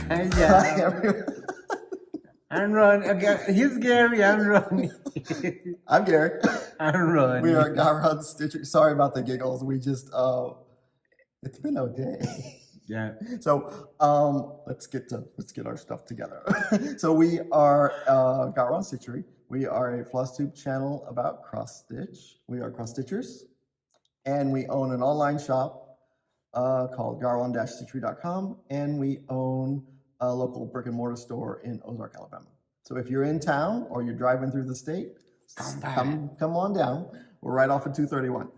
Hi, everyone. I'm Ron. Okay, he's Gary. I'm Ronny. I'm Gary. I'm Ronny. We are GaRon Stitchery. Sorry about the giggles. We just, it's been a day. Yeah. So let's get our stuff together. So we are GaRon Stitchery. We are a Flosstube channel about cross stitch. We are cross stitchers, and we own an online shop called GaRon-Stitchery.com, and we own a local brick and mortar store in Ozark, Alabama. So if you're in town or you're driving through the state, come on down. We're right off of 231.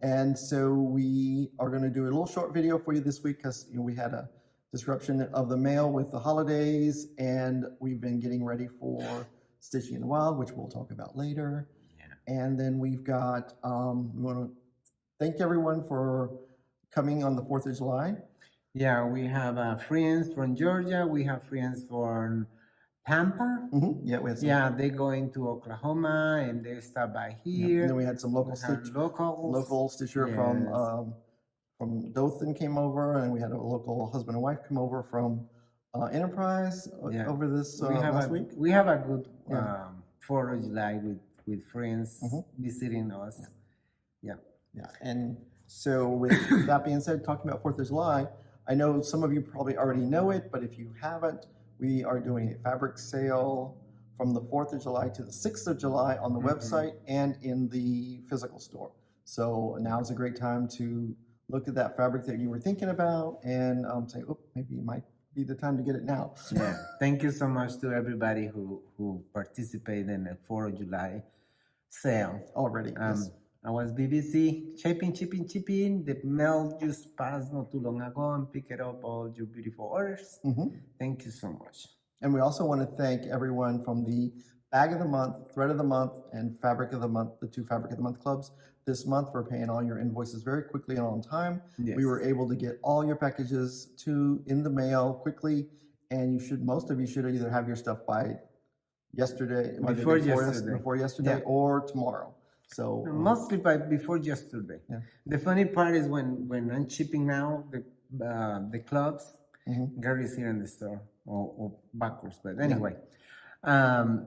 And so we are going to do a little short video for you this week because we had a disruption of the mail with the holidays, and we've been getting ready for Stitching in the Wild, which we'll talk about later. Yeah. And then we've got, we want to thank everyone for coming on the 4th of July. Yeah, we have friends from Georgia. We have friends from Tampa. Mm-hmm. Yeah, we had some. Yeah, they going to Oklahoma and they stop by here. And then we had some local stitcher from Dothan came over, and we had a local husband and wife come over from Enterprise over this last week. We have a good 4th of July with friends visiting us. Yeah. And so with that being said, talking about 4th of July, I know some of you probably already know it, but if you haven't, we are doing a fabric sale from the 4th of July to the 6th of July on the website and in the physical store. So now is a great time to look at that fabric that you were thinking about and say, oh, maybe it might be the time to get it now. Yeah. Thank you so much to everybody who participated in the 4th of July sale. Already, yes. I was BBC, chipping. The mail just passed not too long ago and picked up all your beautiful orders. Thank you so much. And we also want to thank everyone from the Bag of the Month, Thread of the Month, and Fabric of the Month, the 2 Fabric of the Month clubs this month for paying all your invoices very quickly and on time. Yes. We were able to get all your packages in the mail quickly, and most of you should either have your stuff by yesterday, before yesterday, or tomorrow. So mostly before yesterday. Yeah. The funny part is when I'm shipping now the clubs, Gary's here in the store or backwards, but anyway, and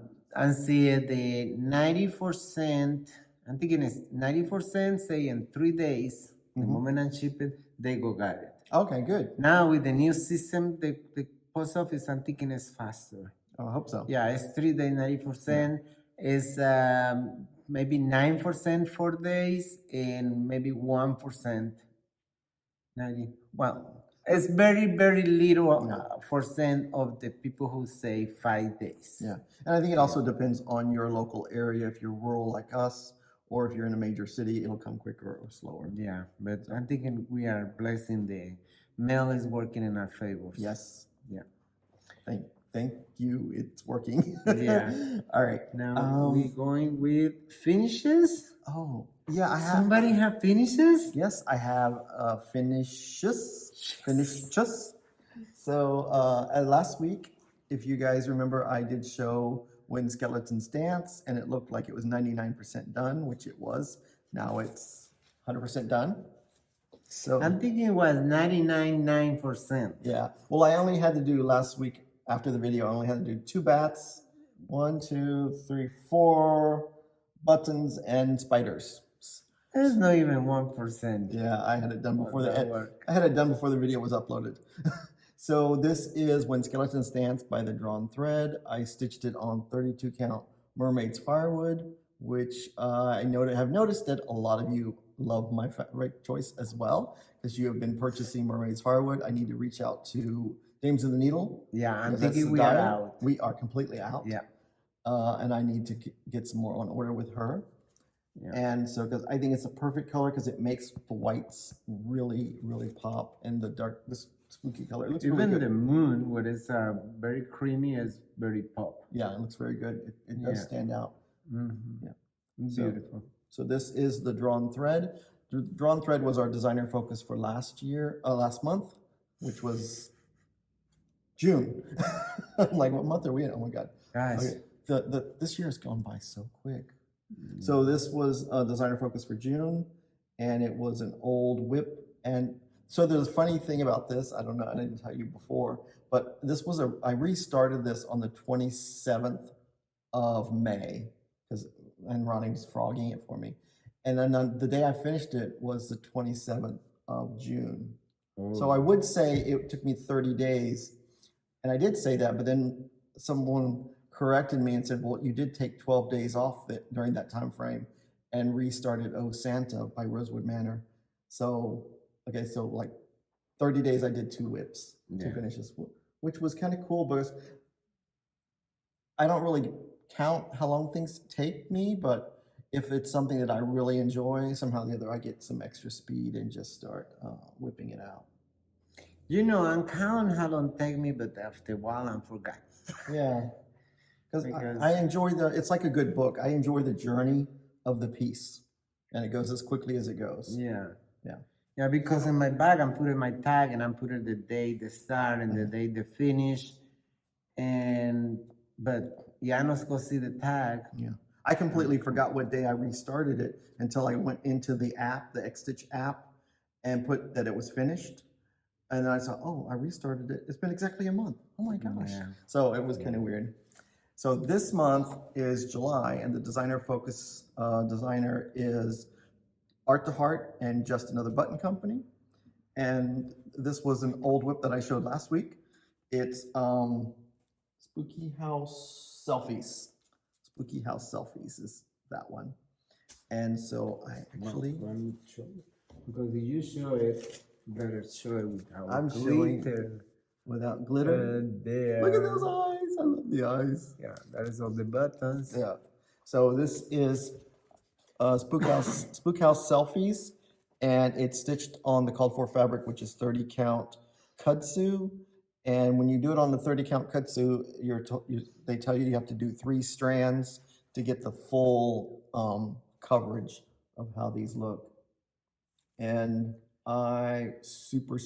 see the 94¢. I'm thinking it's 94¢. Say in 3 days, the moment I'm shipping, they got it. Okay, good. Now with the new system, the post office, I'm thinking is faster. Oh, I hope so. Yeah, it's 3 days, 94¢. Is maybe 9% 4 days and maybe 1%. Well, it's very, very little percent of the people who say 5 days. Yeah, and I think it also depends on your local area. If you're rural like us, or if you're in a major city, it'll come quicker or slower. Yeah, but I'm thinking we are blessing the mail is working in our favor. Yes. Yeah. Thank you. It's working. Yeah. All right. Now we're going with finishes. Oh, yeah. Somebody have finishes? Yes, I have finishes. So last week, if you guys remember, I did show When Skeletons Dance, and it looked like it was 99% done, which it was. Now it's 100% done. So I'm thinking it was 99.9%. Yeah. Well, I only had to do last week. After the video, I only had to do 2 bats, 1, 2, 3, 4 buttons and spiders. There's not even 1%. Yeah, I had it done before the video was uploaded. So this is When Skeletons Dance by the GaRon thread. I stitched it on 32 count Mermaid's Firewood, which I have noticed that a lot of you love my fabric choice as well, because you have been purchasing Mermaid's Firewood. I need to reach out to Dames of the Needle. Yeah, I'm thinking we are out. We are completely out. Yeah. And I need to get some more on order with her. Yeah. And so, because I think it's a perfect color, because it makes the whites really, really pop, and this spooky color. It looks even really good. The moon, what is very creamy, is very pop. Yeah, it looks very good. It does stand out. Yeah. Beautiful. So this is the GaRon thread. The GaRon thread was our designer focus for last month, which was June. I'm like, what month are we in? Oh my God. Gosh. Okay. This year has gone by so quick. So this was a designer focus for June, and it was an old whip. And So there's a funny thing about this. I don't know. I didn't tell you before, but I restarted this on the 27th of May and Ronnie was frogging it for me. And then the day I finished it was the 27th of June. So I would say it took me 30 days. And I did say that, but then someone corrected me and said, well, you did take 12 days off during that time frame and restarted Oh Santa by Rosewood Manor. So, okay, so like 30 days I did 2 whips to finish this, which was kind of cool because I don't really count how long things take me, but if it's something that I really enjoy, somehow or the other I get some extra speed and just start whipping it out. You know, I'm counting how long it take me, but after a while I forgot. Yeah, because I enjoy it's like a good book. I enjoy the journey of the piece, and it goes as quickly as it goes. Yeah. Yeah. Yeah, because in my bag I'm putting my tag and I'm putting the day the start and the day the finish, but yeah, I'm not supposed to see the tag. Yeah. I completely forgot what day I restarted it until I went into the app, the Xstitch app, and put that it was finished. And then I saw, oh, I restarted it. It's been exactly a month. Oh my gosh. Yeah. So it was kind of weird. So this month is July, and the designer focus designer is Art to Heart and Just Another Button Company. And this was an old whip that I showed last week. It's Spookhouse Selfies. Spookhouse Selfies is that one. And so I actually... Because if you show it, better show it without glitter. Without glitter? There. Look at those eyes. I love the eyes. Yeah, that is all the buttons. Yeah. So this is Spookhouse Selfies, and it's stitched on the called for fabric, which is 30 count kudzu. And when you do it on the 30 count kudzu, they tell you have to do 3 strands to get the full coverage of how these look. And I super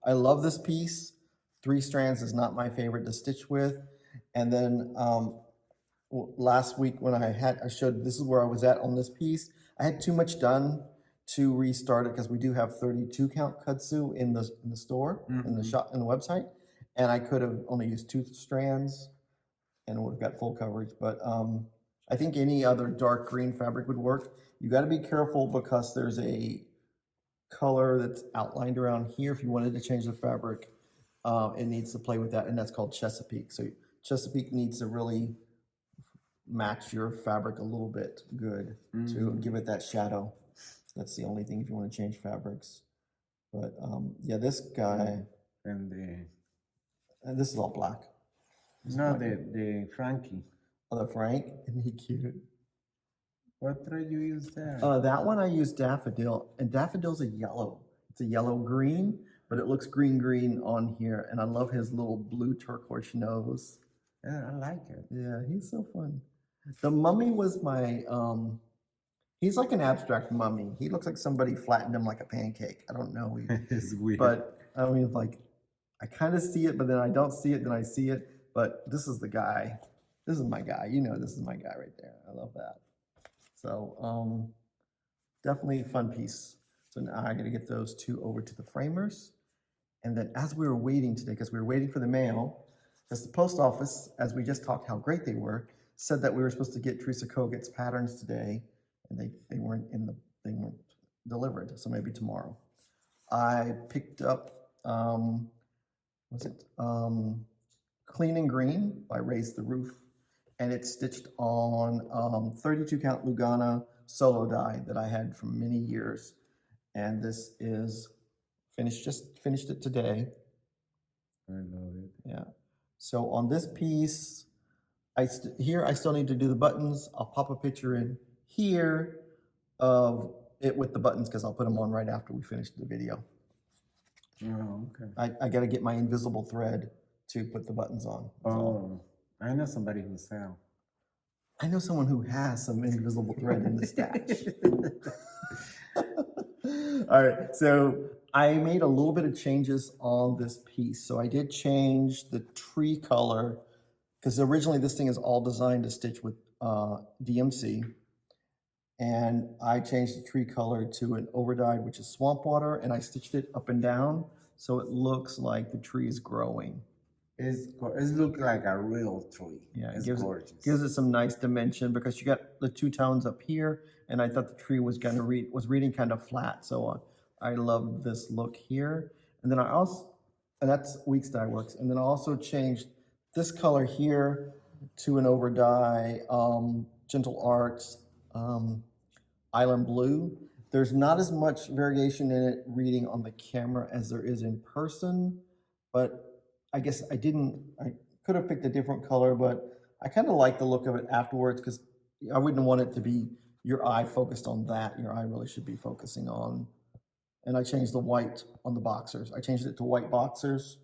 love this piece. 3 strands is not my favorite to stitch with. And then last week when I showed, this is where I was at on this piece. I had too much done to restart it because we do have 32 count kudzu in the store, in the shop, in the website, and I could have only used 2 strands and would have got full coverage. But I think any other dark green fabric would work. You got to be careful because there's a color that's outlined around here. If you wanted to change the fabric, it needs to play with that, and that's called Chesapeake. So Chesapeake needs to really match your fabric a little bit good to give it that shadow. That's the only thing if you want to change fabrics. But yeah, this guy and this is all black. The Frankie. Oh, the Frank, isn't he cute? What thread you use there? That one I used daffodil, and daffodil's a yellow. It's a yellow green, but it looks green on here, and I love his little blue turquoise nose. Yeah, I like it. Yeah, he's so fun. The mummy was my he's like an abstract mummy. He looks like somebody flattened him like a pancake. I don't know. It's weird. But I mean, like, I kind of see it, but then I don't see it, then I see it. But this is the guy. This is my guy. You know, this is my guy right there. I love that. So definitely a fun piece. So now I got to get those 2 over to the framers. And then as we were waiting today, because we were waiting for the mail, because the post office, as we just talked how great they were, said that we were supposed to get Teresa Koget's patterns today, and they weren't delivered, so maybe tomorrow. I picked up Clean and Green by Raise the Roof, and it's stitched on 32 count Lugana solo die that I had for many years, and this is finished. Just finished it today. I love it. Yeah. So on this piece, I still need to do the buttons. I'll pop a picture in here of it with the buttons because I'll put them on right after we finish the video. Oh, okay. I got to get my invisible thread to put the buttons on. Oh, I know somebody who sells. I know someone who has some invisible thread in the stash. All right, so I made a little bit of changes on this piece. So I did change the tree color because originally this thing is all designed to stitch with DMC. and I changed the tree color to an overdyed, which is swamp water, and I stitched it up and down so it looks like the tree is growing. It looks like a real tree. Yeah, it's gorgeous. Gives it some nice dimension because you got the two tones up here, and I thought the tree was gonna reading kind of flat, so I love this look here. And then and that's Weeks Dye Works, and then I also changed this color here to an overdye, Gentle Arts Island Blue. There's not as much variation in it reading on the camera as there is in person, but I guess I could have picked a different color, but I kind of like the look of it afterwards because I wouldn't want it to be your eye focused on that. Your eye really should be focusing on, and I changed the white on the boxers. I changed it to white boxers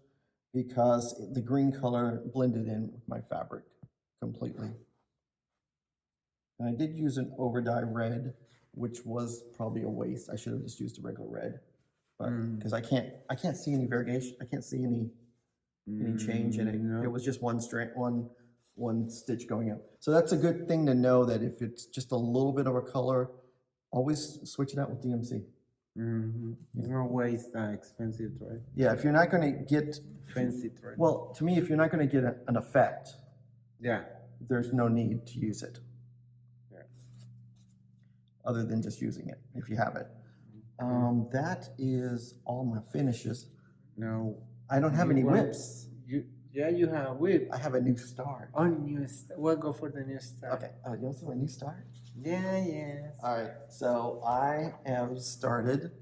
because the green color blended in with my fabric completely. And I did use an overdye red, which was probably a waste. I should have just used a regular red, but because I can't see any variation. I can't see any change in it. No. It was just one stitch going up. So that's a good thing to know, that if it's just a little bit of a color, always switch it out with DMC. There's no waste expensive thread. Yeah, if you're not going to get fancy thread. Well, to me, if you're not going to get an effect, yeah, there's no need to use it. Other than just using it, if you have it. That is all my finishes. No, I don't have any whips. You have a whip. I have a new start. Oh, new start. We'll go for the new start. Okay. Oh, you want to see my new start? Yeah, yes. All right. So I have started.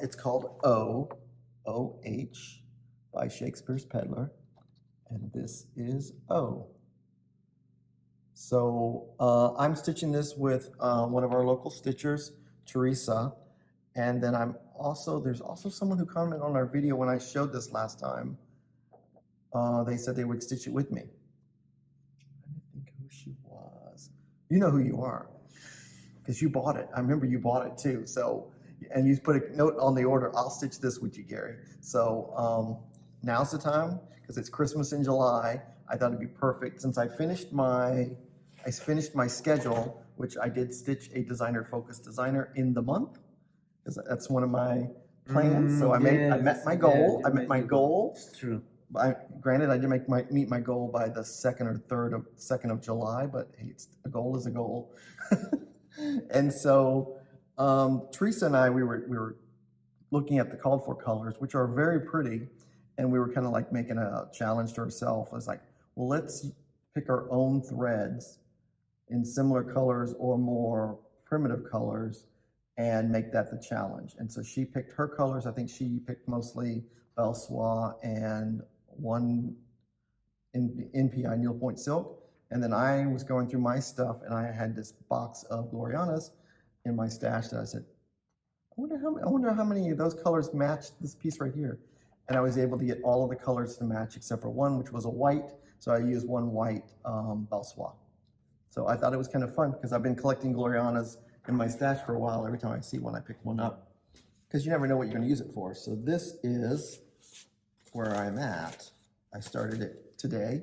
It's called O.H. by Shakespeare's Peddler, and this is O. So I'm stitching this with one of our local stitchers, Teresa, and then there's also someone who commented on our video when I showed this last time. They said they would stitch it with me. I don't think who she was. You know who you are, because you bought it. I remember you bought it too. So, and you put a note on the order, I'll stitch this with you, Gary. So now's the time, because it's Christmas in July. I thought it'd be perfect since I finished my schedule, which I did stitch a designer-focused designer in the month, because that's one of my plans. So I met my goal. I met my goal. It's true. Granted, I didn't meet my goal by the 2nd of July, but hey, a goal is a goal. And so Teresa and I, we were looking at the called for colors, which are very pretty, and we were kind of like making a challenge to ourselves. I was like, well, let's pick our own threads in similar colors or more primitive colors and make that the challenge. And so she picked her colors. I think she picked mostly Belle Soie and one NPI needlepoint silk. And then I was going through my stuff, and I had this box of Glorianas in my stash that I said, I wonder how many of those colors match this piece right here. And I was able to get all of the colors to match except for one, which was a white. So I used one white Belle Soie. So I thought it was kind of fun because I've been collecting Glorianas in my stash for a while. Every time I see one, I pick one up because you never know what you're going to use it for. So this is where I'm at. I started it today.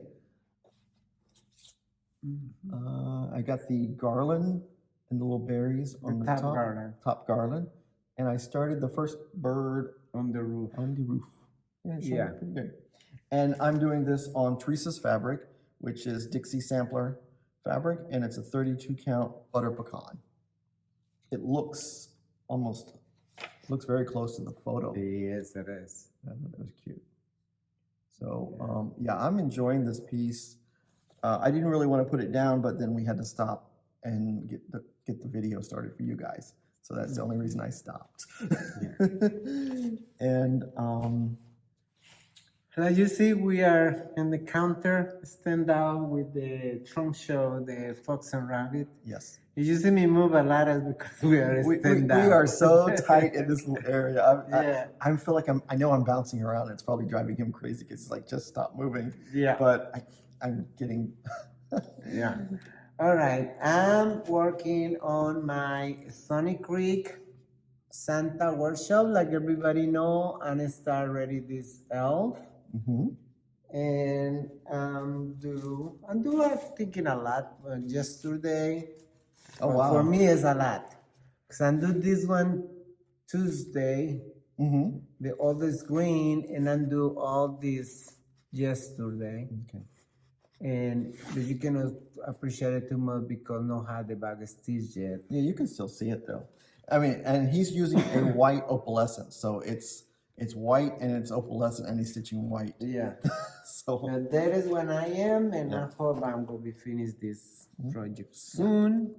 I got the garland and the little berries on the top garland. And I started the first bird on the roof. Yeah, pretty good. And I'm doing this on Teresa's fabric, which is Dixie Sampler fabric, and it's a 32 count butter pecan. It looks very close to the photo. Yes, it is. I thought that was cute. So yeah, I'm enjoying this piece. I didn't really want to put it down, but then we had to stop and get the video started for you guys. So that's the only reason I stopped. And as you see, we are in the counter stand out with the trunk show, the fox and rabbit. Yes. If you see me move a lot, it's because we are stand out. We are so tight in this little area. I feel like I know I'm bouncing around. It's probably driving him crazy because he's like, just stop moving. Yeah. But I'm getting. Yeah. All right. I'm working on my Stony Creek Santa workshop, like everybody know, and I start ready this elf. And I'm thinking a lot. Yesterday, Oh, wow. For me, it's a lot. Because I do this one Tuesday, the oldest green, and I do all this yesterday. Okay. And you cannot appreciate it too much because no have the bag stitched yet. Yeah, you can still see it though. I mean, and he's using a white opalescent, so it's white and it's opalescent, and he's stitching white. Yeah. So And that is when I am, and I hope I'm going to be finished this project soon.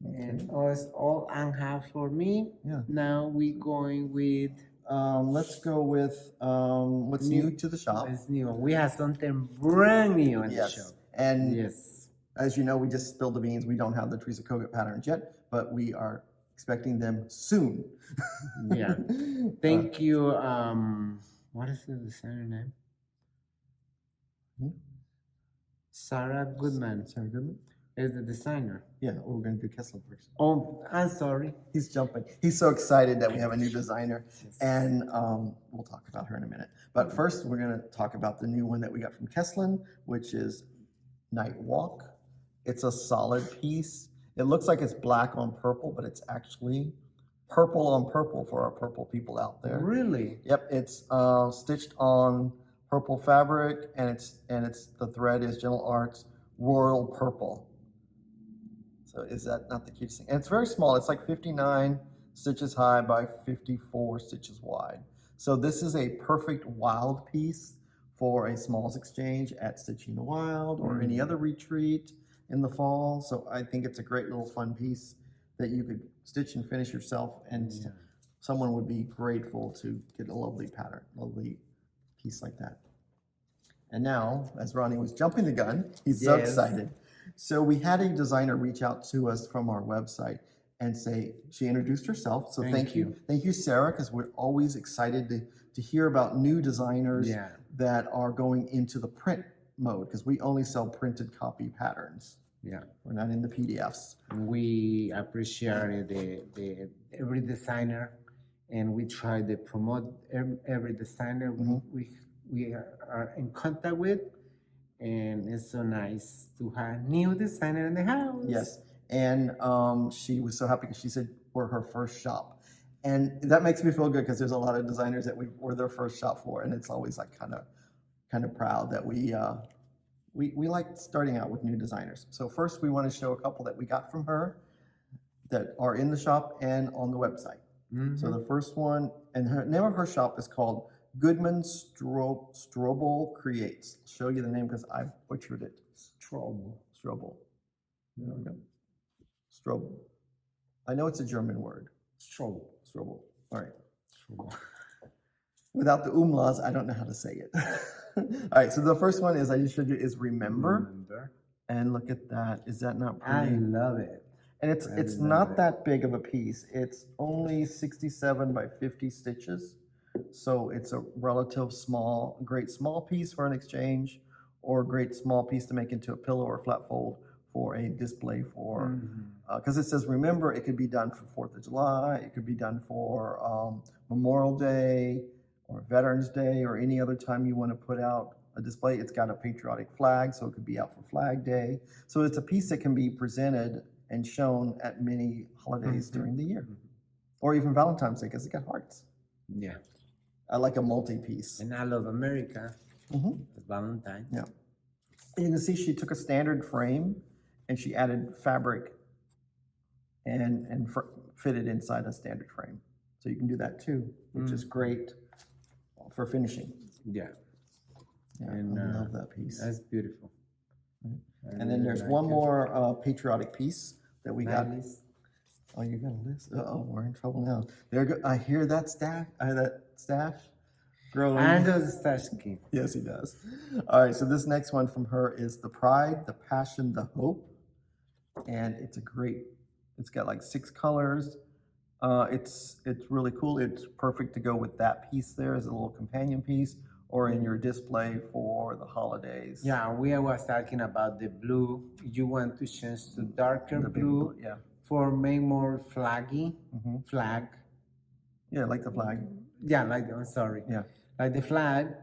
And that's all I have for me. Yeah. Now we going with let's go with what's new to the shop. it's new. We have something brand new in the Yes, shop. and Yes. as you know, we just spilled the beans. We don't have the Teresa Kogut patterns yet, but we are expecting them soon. Yeah. Thank you. What is the designer name? Sarah Goodman Sarah Goodman? is the designer. Yeah, we're going to do Kessler first. Oh, I'm sorry. He's jumping. He's so excited that we have a new designer, and we'll talk about her in a minute. But first, we're going to talk about the new one that we got from Kesslin, which is Night Walk. It's a solid piece. It looks like it's black on purple, but it's actually purple on purple for our purple people out there. Really? Yep, it's stitched on purple fabric, and it's the thread is Gentle Arts Royal Purple. So is that not the cutest thing? And it's very small. It's like 59 stitches high by 54 stitches wide. So this is a perfect wild piece for a smalls exchange at Stitching the Wild or any other retreat in the fall. So I think it's a great little fun piece that you could stitch and finish yourself, and someone would be grateful to get a lovely pattern, lovely piece like that. And now, as Ronnie was jumping the gun, he's so excited. So we had a designer reach out to us from our website and say, she introduced herself. So thank you. Thank you, Sarah, because we're always excited to hear about new designers that are going into the print mode, because we only sell printed copy patterns. Yeah. We're not in the PDFs. We appreciate the every designer, and we try to promote every designer we are in contact with. And it's so nice to have new designer in the house. Yes, and she was so happy because she said we're her first shop, and that makes me feel good because there's a lot of designers that we're their first shop for, and it's always like kind of proud that we like starting out with new designers. So first, we want to show a couple that we got from her that are in the shop and on the website. So the first one, and her name of her shop is called Goodman Strobel Creates. I'll show you the name because I butchered it. Strobel. There we go. Strobel. I know it's a German word. Strobel. All right. Strobel. Without the umlauts, I don't know how to say it. All right. So the first one is I just showed you is Remember. And look at that. Is that not pretty? I love it. And it's not that big of a piece. It's only 67 by 50 stitches. So it's a great small piece for an exchange, or a great small piece to make into a pillow or flat fold for a display for, because it says remember, it could be done for 4th of July, it could be done for Memorial Day or Veterans Day or any other time you want to put out a display. It's got a patriotic flag, so it could be out for Flag Day. So it's a piece that can be presented and shown at many holidays during the year, or even Valentine's Day because it got hearts. Yeah. I like a multi-piece. And I love America. It's Valentine. Yeah. And you can see she took a standard frame and she added fabric and fitted inside a standard frame. So you can do that too, which is great for finishing. Yeah. And I love that piece. That's beautiful. And then there's one more patriotic piece that we got. List. Oh, you got a list? Uh-oh, we're in trouble now. I hear that stash. Growing. And the stash king. Yes, he does. All right, so this next one from her is the Pride, the Passion, the Hope. And it's got like 6 colors. It's really cool. It's perfect to go with that piece there as a little companion piece, or in your display for the holidays. Yeah, we was talking about the blue. You want to change to darker blue. Yeah. For make more flaggy. Flag. Yeah, like the flag. Yeah, I'm sorry. Yeah. Like the flag.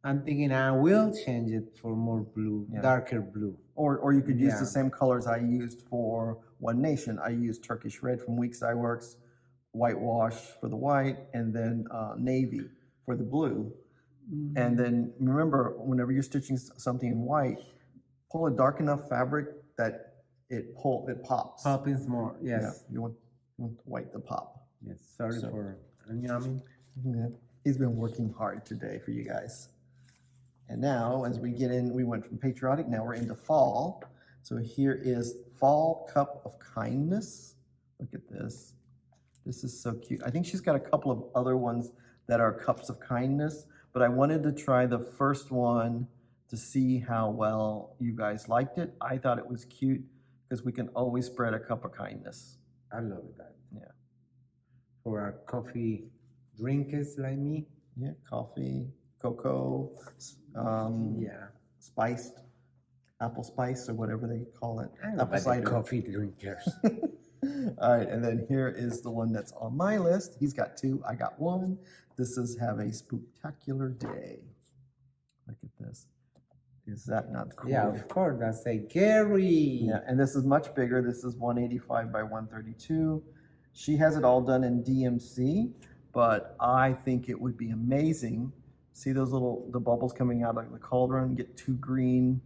I'm thinking I will change it for more blue, darker blue. Or you could use the same colors I used for One Nation. I use Turkish red from Weeks Dye Works, whitewash for the white, and then navy for the blue. Mm-hmm. And then remember, whenever you're stitching something in white, pull a dark enough fabric that it pops. Popping more, yes. Yeah, you want white to pop. Yes, sorry for yamming. Yeah. He's been working hard today for you guys. And now, as we get in, we went from patriotic, now we're into fall. So here is Fall Cup of Kindness. Look at this. This is so cute. I think she's got a couple of other ones that are cups of kindness, but I wanted to try the first one to see how well you guys liked it. I thought it was cute because we can always spread a cup of kindness. I love that. Yeah. For our coffee drinkers like me. Yeah, coffee, cocoa, spiced, apple spice or whatever they call it. Apple cider. Coffee drinkers. All right, and then here is the one that's on my list. He's got two, I got one. This is Have a Spooktacular Day. Look at this. Is that not cool? Yeah, of course, that's a Gary. Yeah, and this is much bigger. This is 185 by 132. She has it all done in DMC, but I think it would be amazing. See those the bubbles coming out of the cauldron? Get two green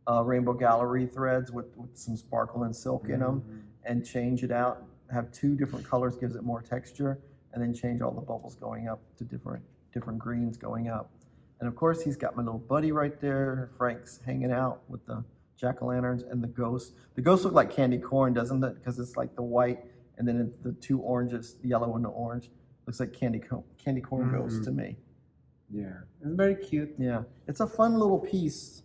rainbow gallery threads with some sparkle and silk in them, and change it out. Have two different colors, gives it more texture, and then change all the bubbles going up to different greens going up. And of course, he's got my little buddy right there. Frank's hanging out with the jack-o'-lanterns and the ghost. The ghost look like candy corn, doesn't it? Because it's like the white and then it's the two oranges, the yellow and the orange. Looks like candy corn ghost to me. Yeah, it's very cute. Yeah, it's a fun little piece.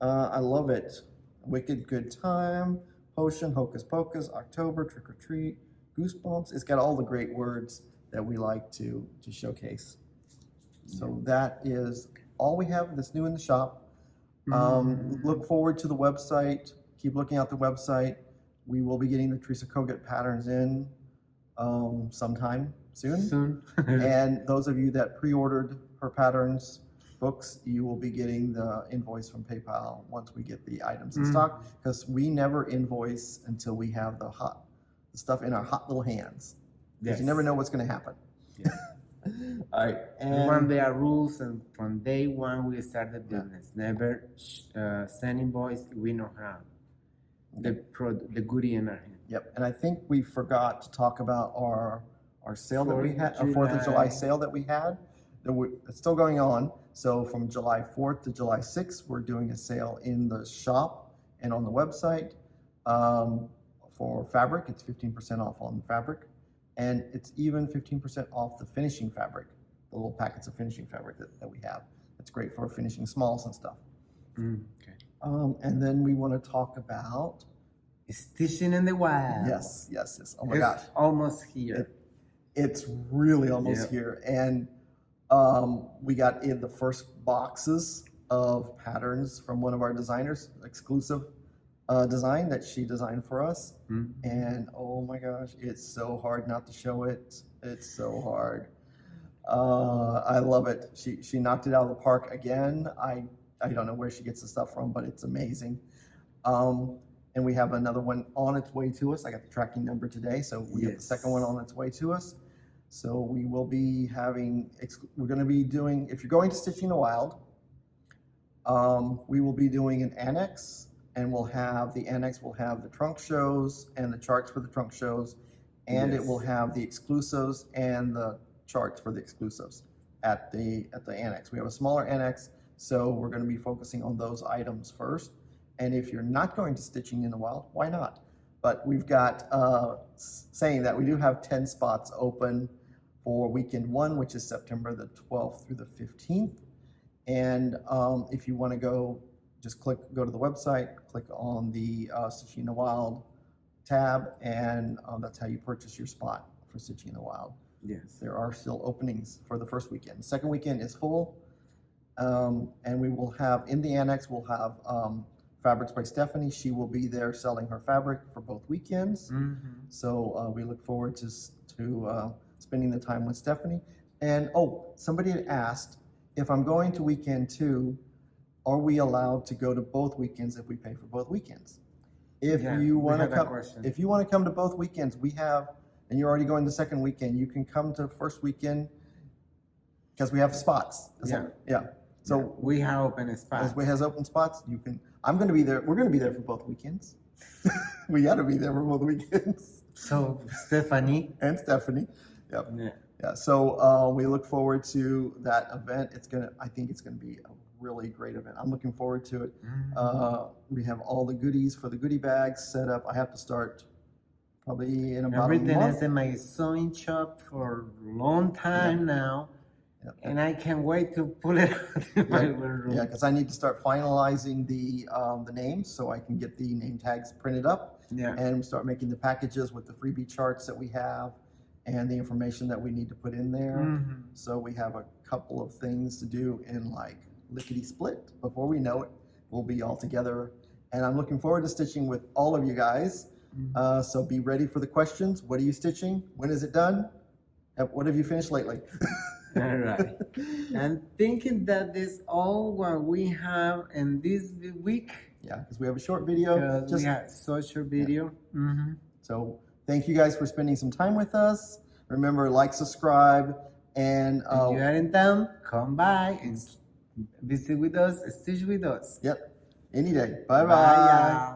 I love it. Wicked Good Time, Potion, Hocus Pocus, October, Trick or Treat, Goosebumps. It's got all the great words that we like to showcase. So that is all we have that's new in the shop. Look forward to the website. Keep looking at the website. We will be getting the Teresa Kogut patterns in sometime soon. And those of you that pre-ordered her patterns books, you will be getting the invoice from PayPal once we get the items in stock, because we never invoice until we have the stuff in our hot little hands. Because you never know what's going to happen. Yeah. All right. And when there are rules, and from day one we start the business, never send invoice we don't have the goodie in our hand. Yep. And I think we forgot to talk about our sale that we had, our 4th of July sale that we had. It's still going on. So from July 4th to July 6th, we're doing a sale in the shop and on the website. For fabric, it's 15% off on the fabric. And it's even 15% off the finishing fabric, the little packets of finishing fabric that we have. It's great for finishing smalls and stuff. Okay. And then we want to talk about stitching in the wild. Yes. Oh my gosh. Almost here. It's really almost here. And we got in the first boxes of patterns from one of our designers, exclusive design that she designed for us. And oh my gosh, it's so hard not to show it. It's so hard. I love it. She knocked it out of the park again. I don't know where she gets the stuff from, but it's amazing. And we have another one on its way to us. I got the tracking number today, so we have the second one on its way to us. So we will be we're going to be doing, if you're going to Stitching in the Wild, we will be doing an annex, and the annex will have the trunk shows and the charts for the trunk shows, and it will have the exclusives and the charts for the exclusives at the annex. We have a smaller annex, so we're going to be focusing on those items first. And if you're not going to Stitching in the Wild, why not? But we've got saying that we do have 10 spots open for weekend 1, which is September the 12th through the 15th. And if you want to go, just go to the website, click on the Stitching in the Wild tab, and that's how you purchase your spot for Stitching in the Wild. Yes. There are still openings for the first weekend. The second weekend is full. And we will have, in the annex, we'll have Fabrics by Stephanie. She will be there selling her fabric for both weekends. So we look forward to spending the time with Stephanie. And somebody had asked, if I'm going to weekend 2, are we allowed to go to both weekends if we pay for both weekends? If Yeah, you we want to had that come, question. if you want to come to both weekends, we have, and you're already going the second weekend, you can come to first weekend because we have spots. Yeah. Yeah. So Yeah, we have open spots. as we has open spots, you can. I'm going to be there. We're going to be there for both weekends. We got to be there for both weekends. So Stephanie and Stephanie. Yep. Yeah. Yeah. So we look forward to that event. I think it's gonna be a really great event. I'm looking forward to it. We have all the goodies for the goodie bags set up. I have to start probably in about Everything a month. is in my sewing shop for a long time now. Yep. And I can't wait to pull it out in my room. Yeah, because I need to start finalizing the names so I can get the name tags printed up. Yeah. And start making the packages with the freebie charts that we have and the information that we need to put in there. So we have a couple of things to do in like lickety split. Before we know it, we'll be all together. And I'm looking forward to stitching with all of you guys. So be ready for the questions. What are you stitching? When is it done? What have you finished lately? All right. And thinking that is all what we have in this week. Yeah, because we have a short video. We have such a short video. Yeah. So thank you guys for spending some time with us. Remember, like, subscribe, and if you are in town, come by and visit with us, stitch with us. Yep, any day. Bye-bye. Bye.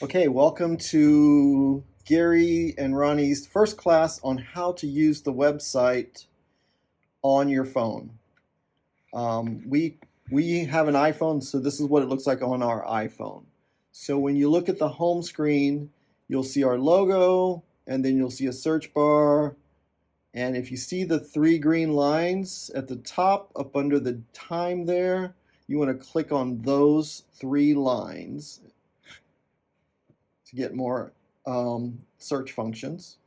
Okay, welcome to Gary and Ronnie's first class on how to use the website on your phone. We have an iPhone, so this is what it looks like on our iPhone. So when you look at the home screen, you'll see our logo, and then you'll see a search bar. And if you see the 3 green lines at the top, up under the time there, you want to click on those 3 lines to get more search functions.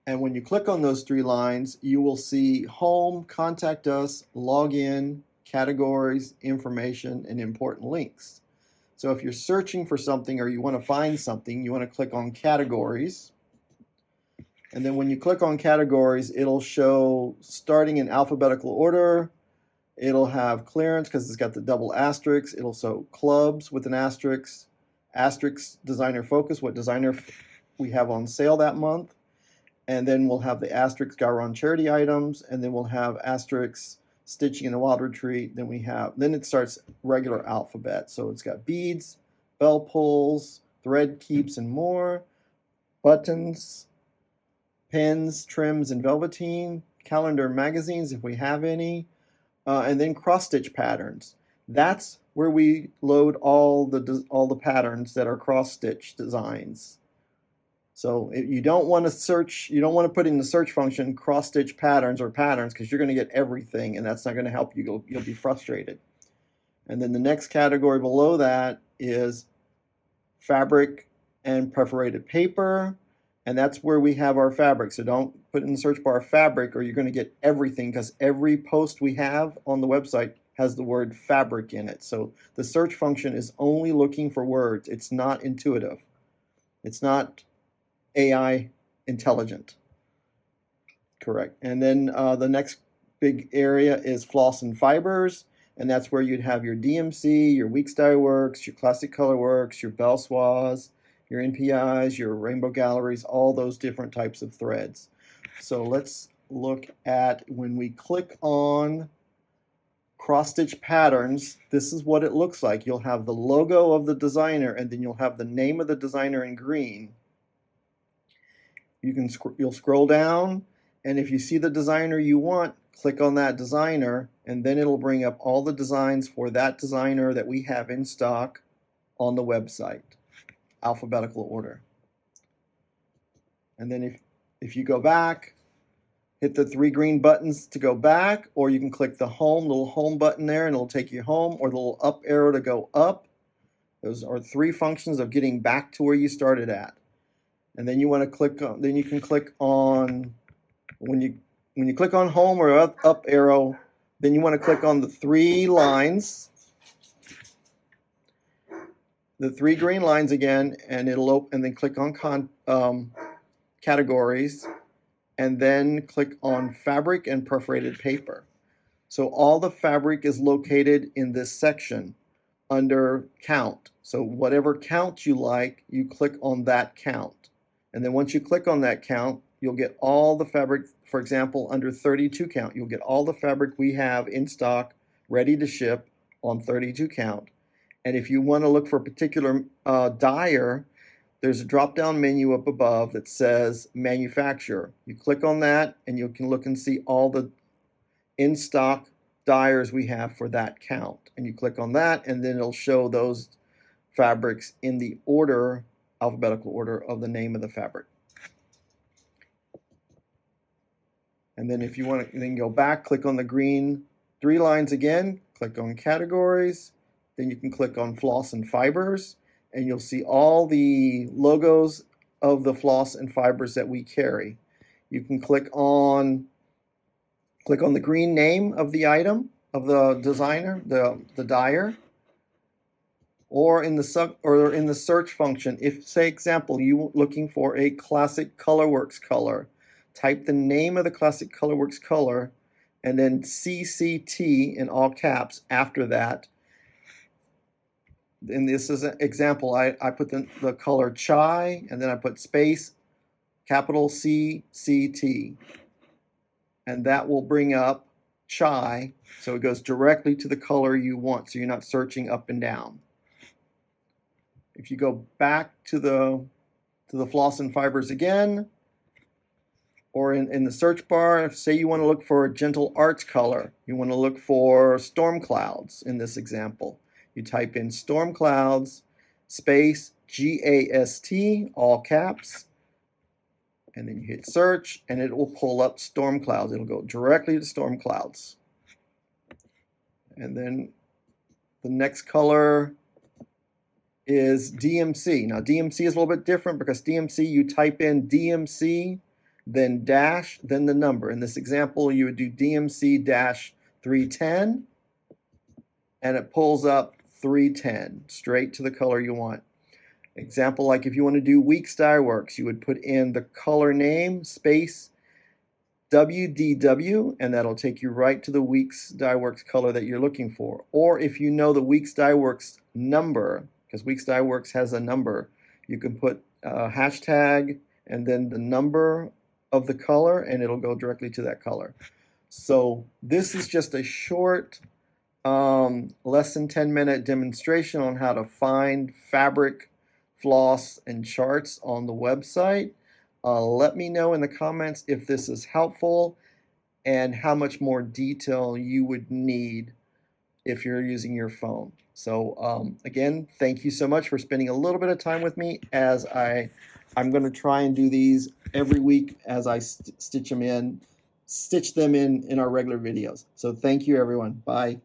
And when you click on those 3 lines, you will see home, contact us, log in, categories, information, and important links. So if you're searching for something or you want to find something, you want to click on categories. And then when you click on categories, it'll show starting in alphabetical order. It'll have clearance because it's got the double asterisks. It'll show clubs with an asterisk, designer focus, what designer we have on sale that month. And then we'll have the asterisk GaRon charity items, and then we'll have asterisk stitching in the wild retreat. Then it starts regular alphabet. So it's got beads, bell pulls, thread keeps, and more, buttons, pins, trims, and velveteen, calendar magazines if we have any, and then cross stitch patterns. That's where we load all the patterns that are cross stitch designs. So you don't want to search, you don't want to put in the search function cross stitch patterns because you're going to get everything, and that's not going to help you. You'll be frustrated. And then the next category below that is fabric and perforated paper, and that's where we have our fabric. So don't put in the search bar fabric or you're going to get everything, because every post we have on the website has the word fabric in it. So the search function is only looking for words. It's not intuitive. It's not AI intelligent. Correct. And then the next big area is floss and fibers, and that's where you'd have your DMC, your Weeks Dye Works, your Classic Color Works, your Bell Swaths, your NPIs, your Rainbow Galleries, all those different types of threads. So let's look at when we click on cross stitch patterns, this is what it looks like. You'll have the logo of the designer, and then you'll have the name of the designer in green. You'll scroll down, and if you see the designer you want, click on that designer, and then it'll bring up all the designs for that designer that we have in stock on the website, alphabetical order. And then if you go back, hit the 3 green buttons to go back, or you can click the little home button there, and it'll take you home, or the little up arrow to go up. Those are 3 functions of getting back to where you started at. And then you want to click on, then you can click on, when you click on home or up arrow, then you want to click on the 3 lines, the 3 green lines again, and it'll open, and then click on categories, and then click on fabric and perforated paper. So all the fabric is located in this section under count. So whatever count you like, you click on that count. And then once you click on that count, you'll get all the fabric. For example, under 32 count, you'll get all the fabric we have in stock, ready to ship on 32 count. And if you want to look for a particular dyer, there's a drop-down menu up above that says manufacturer. You click on that and you can look and see all the in-stock dyers we have for that count. And you click on that and then it'll show those fabrics in the order, alphabetical order of the name of the fabric. And then if you want to then go back, click on the green 3 lines again, click on categories, then you can click on floss and fibers, and you'll see all the logos of the floss and fibers that we carry. You can click on the green name of the item, of the designer, the dyer, or in the search function. If, say, example, you looking for a classic Colorworks color, type the name of the classic Colorworks color and then CCT in all caps after that. In this is an example, I put the color chai and then I put space capital CCT, and that will bring up chai, so it goes directly to the color you want, so you're not searching up and down. If you go back to the floss and fibers again, or in the search bar, if say you want to look for a gentle arts color, you want to look for storm clouds in this example, you type in storm clouds space GAST all caps, and then you hit search and it will pull up storm clouds. It'll go directly to storm clouds. And then the next color is DMC. Now DMC is a little bit different because DMC, you type in DMC, then dash, then the number. In this example, you would do DMC dash 310, and it pulls up 310 straight to the color you want. Example, like if you want to do Weeks Dye Works, you would put in the color name space WDW, and that'll take you right to the Weeks Dye Works color that you're looking for. Or if you know the Weeks Dye Works number, because Weeks Dye Works has a number, you can put a hashtag and then the number of the color, and it'll go directly to that color. So this is just a short, less than 10-minute demonstration on how to find fabric, floss, and charts on the website. Let me know in the comments if this is helpful and how much more detail you would need if you're using your phone. So again, thank you so much for spending a little bit of time with me as I'm going to try and do these every week as I stitch them in our regular videos. So thank you, everyone. Bye.